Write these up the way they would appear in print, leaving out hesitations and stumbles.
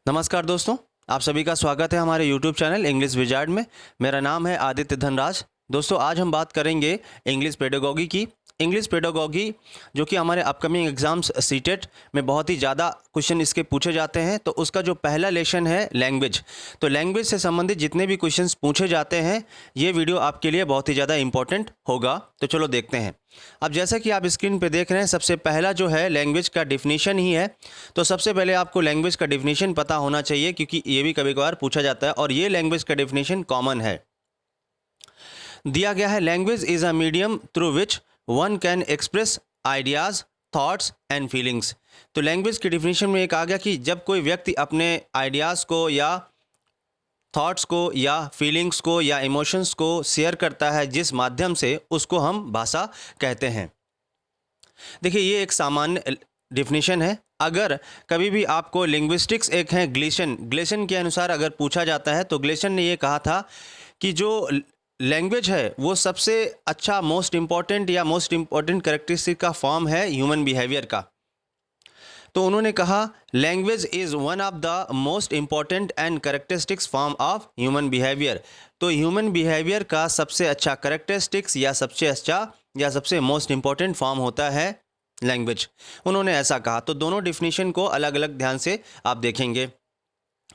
नमस्कार दोस्तों, आप सभी का स्वागत है हमारे YouTube चैनल इंग्लिश विजार्ड में। मेरा नाम है आदित्य धनराज। दोस्तों, आज हम बात करेंगे इंग्लिश पेडागॉजी की। इंग्लिश पेडागॉजी जो कि हमारे अपकमिंग एग्जाम्स सीटेट में बहुत ही ज़्यादा क्वेश्चन इसके पूछे जाते हैं। तो उसका जो पहला लेसन है लैंग्वेज, तो लैंग्वेज से संबंधित जितने भी क्वेश्चंस पूछे जाते हैं ये वीडियो आपके लिए बहुत ही ज़्यादा इंपॉर्टेंट होगा। तो चलो देखते हैं। अब जैसा कि आप स्क्रीन पे देख रहे हैं, सबसे पहला जो है लैंग्वेज का डिफिनीशन ही है। तो सबसे पहले आपको लैंग्वेज का डिफिनीशन पता होना चाहिए, क्योंकि ये भी कभी कभार पूछा जाता है और ये लैंग्वेज का डिफिनीशन कॉमन है। दिया गया है, language is a medium through which one can express ideas, thoughts and feelings. तो लैंग्वेज के डिफिनीशन में एक आ गया कि जब कोई व्यक्ति अपने आइडियाज़ को या थॉट्स को या फीलिंग्स को या इमोशंस को शेयर करता है, जिस माध्यम से उसको हम भाषा कहते हैं। देखिए, ये एक सामान्य डिफिनीशन है। अगर कभी भी आपको लिंग्विस्टिक्स एक है ग्लेसन के अनुसार अगर पूछा जाता है, तो ग्लेसन ने ये कहा था कि जो लैंग्वेज है वो सबसे अच्छा मोस्ट इम्पॉर्टेंट कैरेक्टरिस्टिक का फॉर्म है ह्यूमन बिहेवियर का। तो उन्होंने कहा language is one of the most important and characteristics form of human behaviour. तो ह्यूमन बिहेवियर का सबसे अच्छा कैरेक्टरिस्टिक्स या सबसे अच्छा या सबसे मोस्ट इम्पॉर्टेंट फॉर्म होता है लैंग्वेज। उन्होंने ऐसा कहा। तो दोनों डिफिनीशन को अलग अलग ध्यान से आप देखेंगे।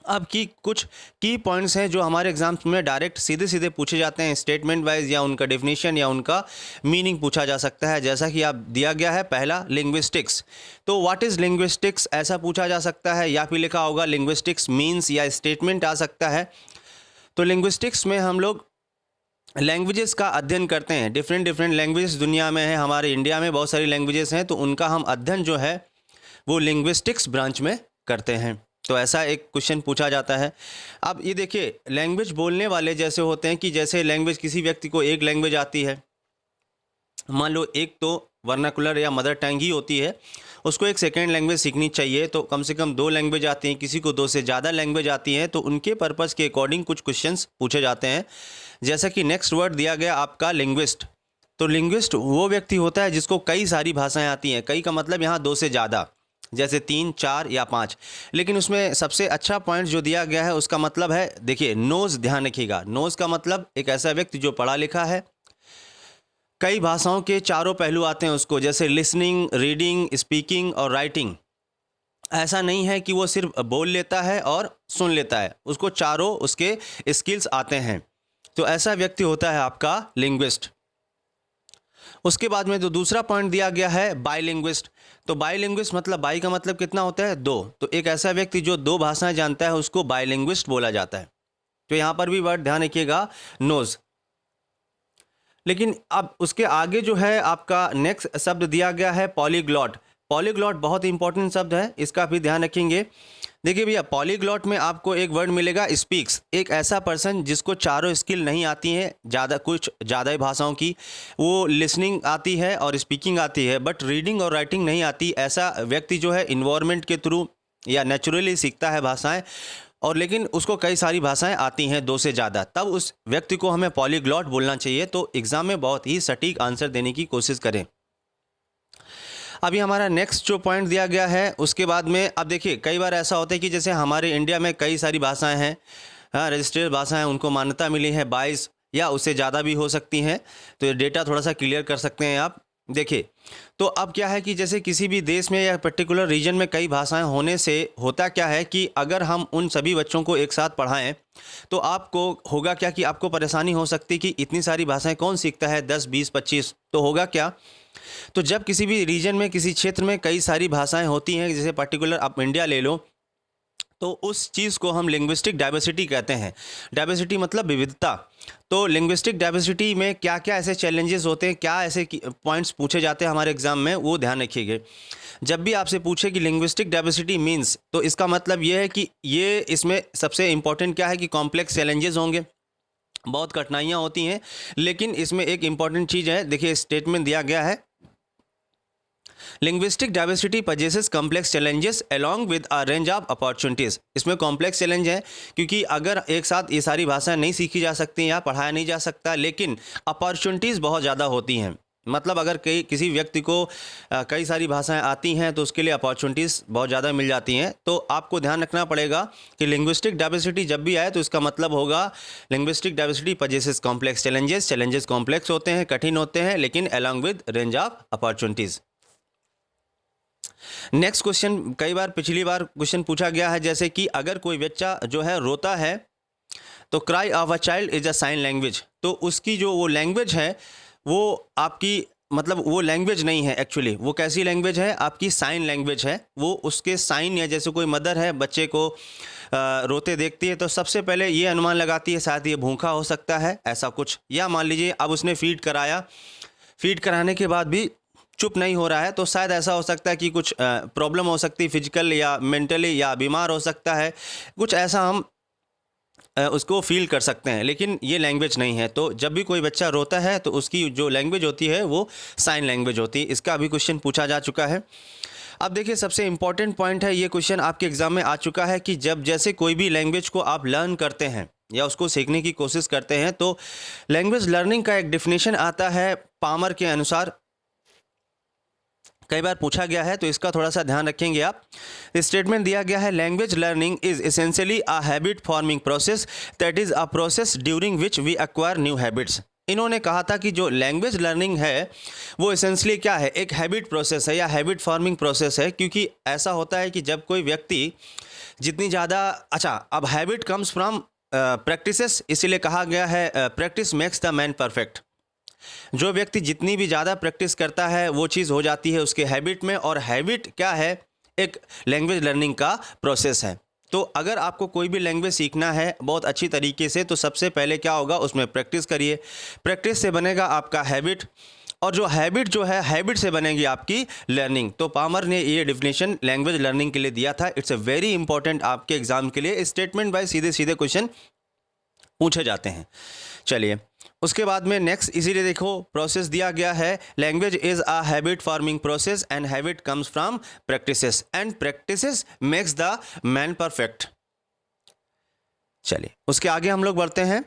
अब की कुछ की पॉइंट्स हैं जो हमारे एग्जाम्स में डायरेक्ट सीधे सीधे पूछे जाते हैं, स्टेटमेंट वाइज, या उनका डेफिनेशन या उनका मीनिंग पूछा जा सकता है। जैसा कि आप दिया गया है, पहला लिंग्विस्टिक्स। तो व्हाट इज़ लिंग्विस्टिक्स ऐसा पूछा जा सकता है, या फिर लिखा होगा लिंग्विस्टिक्स मीन्स, या स्टेटमेंट आ सकता है। तो लिंग्विस्टिक्स में हम लोग लैंग्वेजेस का अध्ययन करते हैं। डिफरेंट लैंग्वेजेस दुनिया में है, हमारे इंडिया में बहुत सारी लैंग्वेजेस हैं, तो उनका हम अध्ययन जो है वो लिंग्विस्टिक्स ब्रांच में करते हैं। तो ऐसा एक क्वेश्चन पूछा जाता है। अब ये देखिए, लैंग्वेज बोलने वाले जैसे होते हैं कि जैसे लैंग्वेज किसी व्यक्ति को एक लैंग्वेज आती है, मान लो एक तो वर्नाकुलर या मदर टंग ही होती है, उसको एक सेकेंड लैंग्वेज सीखनी चाहिए, तो कम से कम 2 लैंग्वेज आती हैं, किसी को 2 से ज़्यादा लैंग्वेज आती हैं। तो उनके पर्पज़ के अकॉर्डिंग कुछ क्वेश्चंस पूछे जाते हैं। जैसा कि नेक्स्ट वर्ड दिया गया आपका लिंग्विस्ट। तो लिंग्विस्ट वो व्यक्ति होता है जिसको कई सारी भाषाएं आती हैं। कई का मतलब यहाँ 2 से ज़्यादा, जैसे 3, 4 या 5। लेकिन उसमें सबसे अच्छा पॉइंट जो दिया गया है उसका मतलब है, देखिए नोज़, ध्यान रखिएगा। नोज़ का मतलब एक ऐसा व्यक्ति जो पढ़ा लिखा है, कई भाषाओं के चारों पहलू आते हैं उसको, जैसे लिसनिंग, रीडिंग, स्पीकिंग और राइटिंग। ऐसा नहीं है कि वो सिर्फ बोल लेता है और सुन लेता है, उसको चारों उसके स्किल्स आते हैं। तो ऐसा व्यक्ति होता है आपका लिंग्विस्ट। उसके बाद में जो दूसरा पॉइंट दिया गया है बाईलिंग्विस्ट। तो बाईलिंग्विस्ट मतलब, बाई का मतलब कितना होता है, 2। तो एक ऐसा व्यक्ति जो 2 भाषाएं जानता है उसको बाईलिंग्विस्ट बोला जाता है। तो यहाँ पर भी वर्ड ध्यान रखिएगा, नोज। लेकिन अब उसके आगे जो है आपका नेक्स्ट शब्द दिया गया है पॉलीग्लॉट। पॉलीग्लॉट बहुत इंपॉर्टेंट शब्द है, इसका भी ध्यान रखेंगे। देखिए भैया, पॉलीग्लॉट में आपको एक वर्ड मिलेगा स्पीक्स। एक ऐसा पर्सन जिसको चारों स्किल नहीं आती हैं, कुछ ज़्यादा ही भाषाओं की, वो लिसनिंग आती है और स्पीकिंग आती है, बट रीडिंग और राइटिंग नहीं आती। ऐसा व्यक्ति जो है इन्वायरमेंट के थ्रू या नेचुरली सीखता है भाषाएं, और लेकिन उसको कई सारी भाषाएं आती हैं 2 से ज़्यादा, तब उस व्यक्ति को हमें पॉलीग्लॉट बोलना चाहिए। तो एग्ज़ाम में बहुत ही सटीक आंसर देने की कोशिश करें। अभी हमारा नेक्स्ट जो पॉइंट दिया गया है उसके बाद में, अब देखिए कई बार ऐसा होता है कि जैसे हमारे इंडिया में कई सारी भाषाएं हैं, हाँ, रजिस्टर्ड भाषाएं, उनको मान्यता मिली है 22 या उससे ज़्यादा भी हो सकती हैं। तो ये डेटा थोड़ा सा क्लियर कर सकते हैं आप। देखिए, तो अब क्या है कि जैसे किसी भी देश में या पर्टिकुलर रीजन में कई भाषाएं होने से होता क्या है कि अगर हम उन सभी बच्चों को एक साथ पढ़ाएं तो आपको होगा क्या कि आपको परेशानी हो सकती है कि इतनी सारी भाषाएं कौन सीखता है, 10, 20, 25। तो होगा क्या, तो जब किसी भी रीजन में, किसी क्षेत्र में कई सारी भाषाएं होती हैं, जैसे पर्टिकुलर आप इंडिया ले लो, तो उस चीज़ को हम लिंग्विस्टिक डाइवर्सिटी कहते हैं। डाइवर्सिटी मतलब विविधता। तो लिंग्विस्टिक डाइवर्सिटी में क्या क्या ऐसे चैलेंजेस होते हैं, क्या ऐसे पॉइंट्स पूछे जाते हैं हमारे एग्जाम में, वो ध्यान रखिएगा। जब भी आपसे पूछे कि लिंग्विस्टिक डाइवर्सिटी मीन्स, तो इसका मतलब ये है कि ये इसमें सबसे इंपॉर्टेंट क्या है कि कॉम्प्लेक्स चैलेंजेस होंगे, बहुत कठिनाइयाँ होती हैं। लेकिन इसमें एक इंपॉर्टेंट चीज़ है, देखिए स्टेटमेंट दिया गया है, linguistic diversity possesses complex challenges along with a range of opportunities. इसमें कॉम्प्लेक्स चैलेंज है क्योंकि अगर एक साथ ये सारी भाषाएं नहीं सीखी जा सकती या पढ़ाया नहीं जा सकता, लेकिन अपॉर्चुनिटीज़ बहुत ज़्यादा होती हैं। मतलब अगर किसी व्यक्ति को कई सारी भाषाएं आती हैं तो उसके लिए अपॉर्चुनिटीज़ बहुत ज़्यादा मिल जाती हैं। तो आपको ध्यान रखना पड़ेगा कि लिंग्विस्टिक डाइवर्सिटी जब भी आए तो इसका मतलब होगा linguistic diversity possesses complex challenges. Challenges complex होते हैं, कठिन होते हैं, लेकिन along with range of opportunities. Next question, कई बार पिछली बार क्वेश्चन पूछा गया है, जैसे कि अगर कोई बच्चा जो है रोता है तो cry of a child is a sign language. तो उसकी जो वो लैंग्वेज है वो आपकी मतलब वो लैंग्वेज नहीं है एक्चुअली, वो कैसी लैंग्वेज है, आपकी साइन लैंग्वेज है। वो उसके साइन, या जैसे कोई मदर है बच्चे को रोते देखती है तो सबसे पहले ये अनुमान लगाती है शायद ये भूखा हो सकता है, ऐसा कुछ। या मान लीजिए अब उसने फीड कराया, फीड कराने के बाद भी चुप नहीं हो रहा है तो शायद ऐसा हो सकता है कि कुछ प्रॉब्लम हो सकती है, फिजिकल या मेंटली, या बीमार हो सकता है, कुछ ऐसा हम उसको फील कर सकते हैं, लेकिन ये लैंग्वेज नहीं है। तो जब भी कोई बच्चा रोता है तो उसकी जो लैंग्वेज होती है वो साइन लैंग्वेज होती है। इसका भी क्वेश्चन पूछा जा चुका है। अब देखिए सबसे इंपॉर्टेंट पॉइंट है, ये क्वेश्चन आपके एग्जाम में आ चुका है कि जब जैसे कोई भी लैंग्वेज को आप लर्न करते हैं या उसको सीखने की कोशिश करते हैं तो लैंग्वेज लर्निंग का एक डेफिनेशन आता है पामर के अनुसार, कई बार पूछा गया है तो इसका थोड़ा सा ध्यान रखेंगे आप। स्टेटमेंट दिया गया है, language learning is essentially a habit forming process that is a process during which we acquire new habits. इन्होंने कहा था कि जो लैंग्वेज लर्निंग है वो एसेंशियली क्या है, एक हैबिट प्रोसेस है या हैबिट फॉर्मिंग प्रोसेस है। क्योंकि ऐसा होता है कि जब कोई व्यक्ति जितनी ज़्यादा, अच्छा अब हैबिट कम्स फ्रॉम प्रैक्टिसेस, इसीलिए कहा गया है practice makes the man perfect. जो व्यक्ति जितनी भी ज़्यादा प्रैक्टिस करता है वो चीज़ हो जाती है उसके हैबिट में, और हैबिट क्या है, एक लैंग्वेज लर्निंग का प्रोसेस है। तो अगर आपको कोई भी लैंग्वेज सीखना है बहुत अच्छी तरीके से तो सबसे पहले क्या होगा, उसमें प्रैक्टिस करिए। प्रैक्टिस से बनेगा आपका हैबिट, और जो हैबिट जो है हैबिट से बनेगी आपकी लर्निंग। तो पामर ने ये डिफिनेशन लैंग्वेज लर्निंग के लिए दिया था। इट्स अ वेरी इंपॉर्टेंट आपके एग्जाम के लिए, स्टेटमेंट बाय सीधे सीधे क्वेश्चन पूछे जाते हैं। चलिए उसके बाद में नेक्स्ट इसीलिए देखो प्रोसेस दिया गया है, language is a habit forming process and habit comes from practices and practices makes the man perfect. चलिए उसके आगे हम लोग बढ़ते हैं।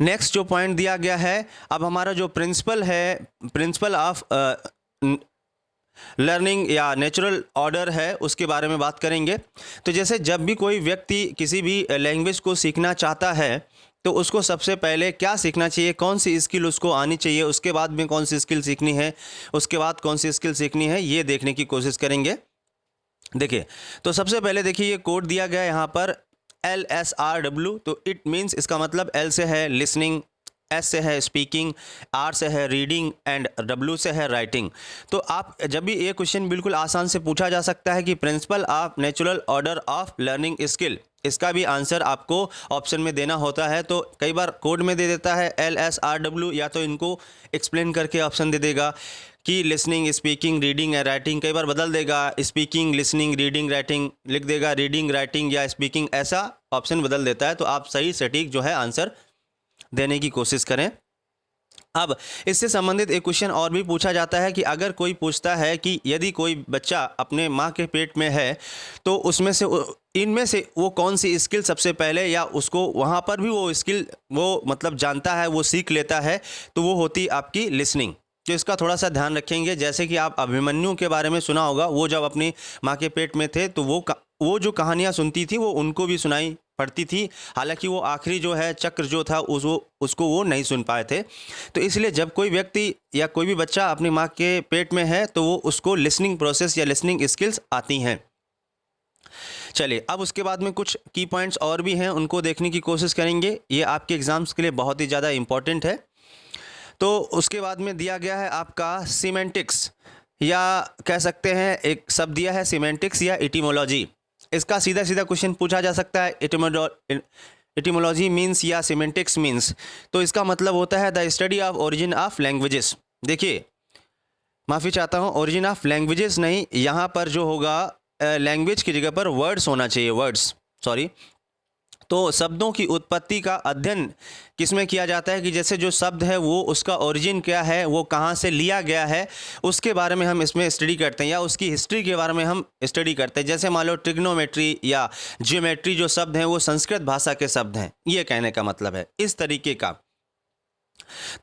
नेक्स्ट जो पॉइंट दिया गया है, अब हमारा जो प्रिंसिपल है, प्रिंसिपल ऑफ लर्निंग या नेचुरल ऑर्डर है, उसके बारे में बात करेंगे। तो जैसे जब भी कोई व्यक्ति किसी भी लैंग्वेज को सीखना चाहता है तो उसको सबसे पहले क्या सीखना चाहिए, कौन सी स्किल उसको आनी चाहिए, उसके बाद में कौन सी स्किल सीखनी है, उसके बाद कौन सी स्किल सीखनी है, ये देखने की कोशिश करेंगे। देखिए तो सबसे पहले देखिए ये कोड दिया गया है यहाँ पर LSRW। तो इट मीन्स, इसका मतलब L से है लिसनिंग, S से है स्पीकिंग, R से है रीडिंग एंड W से है राइटिंग। तो आप जब भी ये क्वेश्चन बिल्कुल आसान से पूछा जा सकता है कि principle of natural order of learning skill, इसका भी आंसर आपको ऑप्शन में देना होता है। तो कई बार कोड में दे देता है LSRW, या तो इनको एक्सप्लेन करके ऑप्शन दे देगा कि listening, speaking, reading and writing. कई बार बदल देगा, स्पीकिंग, लिसनिंग, रीडिंग, राइटिंग लिख देगा, रीडिंग, राइटिंग या स्पीकिंग, ऐसा ऑप्शन बदल देता है। तो आप सही सटीक जो है आंसर देने की कोशिश करें। अब इससे संबंधित एक क्वेश्चन और भी पूछा जाता है कि अगर कोई पूछता है कि यदि कोई बच्चा अपने माँ के पेट में है तो उसमें से इनमें से वो कौन सी स्किल सबसे पहले, या उसको वहाँ पर भी वो स्किल वो मतलब जानता है, वो सीख लेता है, तो वो होती आपकी लिसनिंग। तो इसका थोड़ा सा ध्यान रखेंगे। जैसे कि आप अभिमन्यु के बारे में सुना होगा, वो जब अपनी माँ के पेट में थे तो वो जो कहानियाँ सुनती थी वो उनको भी सुनाई पड़ती थी, हालांकि वो आखिरी जो है चक्र जो था उसको वो नहीं सुन पाए थे। तो इसलिए जब कोई व्यक्ति या कोई भी बच्चा अपनी माँ के पेट में है तो वो उसको लिसनिंग प्रोसेस या लिसनिंग स्किल्स आती हैं। चलिए अब उसके बाद में कुछ की पॉइंट्स और भी हैं, उनको देखने की कोशिश करेंगे। ये आपके एग्जाम्स के लिए बहुत ही ज़्यादा इंपॉर्टेंट है। तो उसके बाद में दिया गया है आपका सीमेंटिक्स, या कह सकते हैं एक शब्द दिया है सीमेंटिक्स या इटिमोलॉजी। इसका सीधा सीधा क्वेश्चन पूछा जा सकता है, इटिमोलॉजी मीन्स या सीमेंटिक्स मीन्स। तो इसका मतलब होता है the study of origin of languages. देखिए माफ़ी चाहता हूँ, ओरिजिन ऑफ लैंग्वेजेस नहीं, यहाँ पर जो होगा लैंग्वेज की जगह पर वर्ड्स होना चाहिए, वर्ड्स, सॉरी। तो शब्दों की उत्पत्ति का अध्ययन किसमें किया जाता है कि जैसे जो शब्द है वो उसका ओरिजिन क्या है, वो कहाँ से लिया गया है, उसके बारे में हम इसमें स्टडी करते हैं, या उसकी हिस्ट्री के बारे में हम स्टडी करते हैं। जैसे मान लो ट्रिग्नोमेट्री या जियोमेट्री जो शब्द हैं वो संस्कृत भाषा के शब्द हैं, ये कहने का मतलब है इस तरीके का।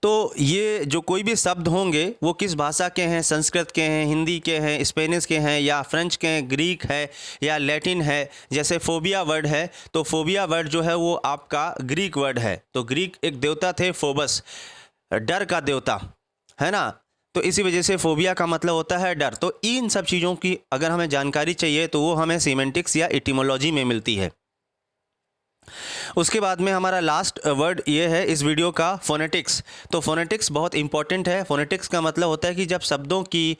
तो ये जो कोई भी शब्द होंगे वो किस भाषा के हैं, संस्कृत के हैं, हिंदी के हैं, स्पेनिश के हैं, या फ्रेंच के हैं, ग्रीक है या लैटिन है। जैसे फोबिया वर्ड है, तो फोबिया वर्ड जो है वो आपका ग्रीक वर्ड है। तो ग्रीक एक देवता थे फोबस, डर का देवता, है ना। तो इसी वजह से फोबिया का मतलब होता है डर। तो इन सब चीज़ों की अगर हमें जानकारी चाहिए तो वो हमें सीमेंटिक्स या इटिमोलॉजी में मिलती है। उसके बाद में हमारा लास्ट वर्ड ये है इस वीडियो का, फोनेटिक्स। तो फोनेटिक्स बहुत इंपॉर्टेंट है। फोनेटिक्स का मतलब होता है कि जब शब्दों की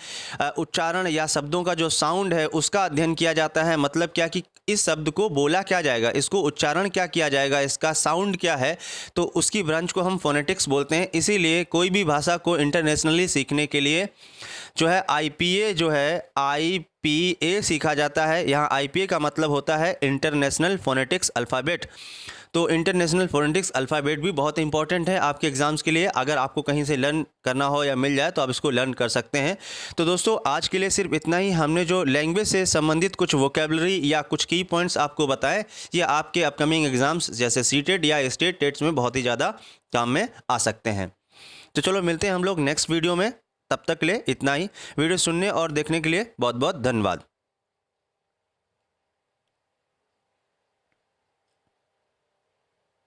उच्चारण या शब्दों का जो साउंड है उसका अध्ययन किया जाता है। मतलब क्या कि इस शब्द को बोला क्या जाएगा, इसको उच्चारण क्या किया जाएगा, इसका साउंड क्या है, तो उसकी ब्रांच को हम फोनेटिक्स बोलते हैं। इसीलिए कोई भी भाषा को इंटरनेशनली सीखने के लिए जो है IPA जो है IPA सीखा जाता है। यहाँ IPA का मतलब होता है इंटरनेशनल फोनेटिक्स अल्फ़ाबेट। तो इंटरनेशनल फोनेटिक्स अल्फ़ाबेट भी बहुत इंपॉर्टेंट है आपके एग्ज़ाम्स के लिए। अगर आपको कहीं से लर्न करना हो या मिल जाए तो आप इसको लर्न कर सकते हैं। तो दोस्तों आज के लिए सिर्फ इतना ही। हमने जो लैंग्वेज से संबंधित कुछ वोकेबलरी या कुछ की पॉइंट्स आपको बताए, ये आपके अपकमिंग एग्ज़ाम्स जैसे CTET या स्टेट टेट्स में बहुत ही ज़्यादा काम में आ सकते हैं। तो चलो मिलते हैं हम लोग नेक्स्ट वीडियो में। तब तक के लिए इतना ही। वीडियो सुनने और देखने के लिए बहुत बहुत धन्यवाद।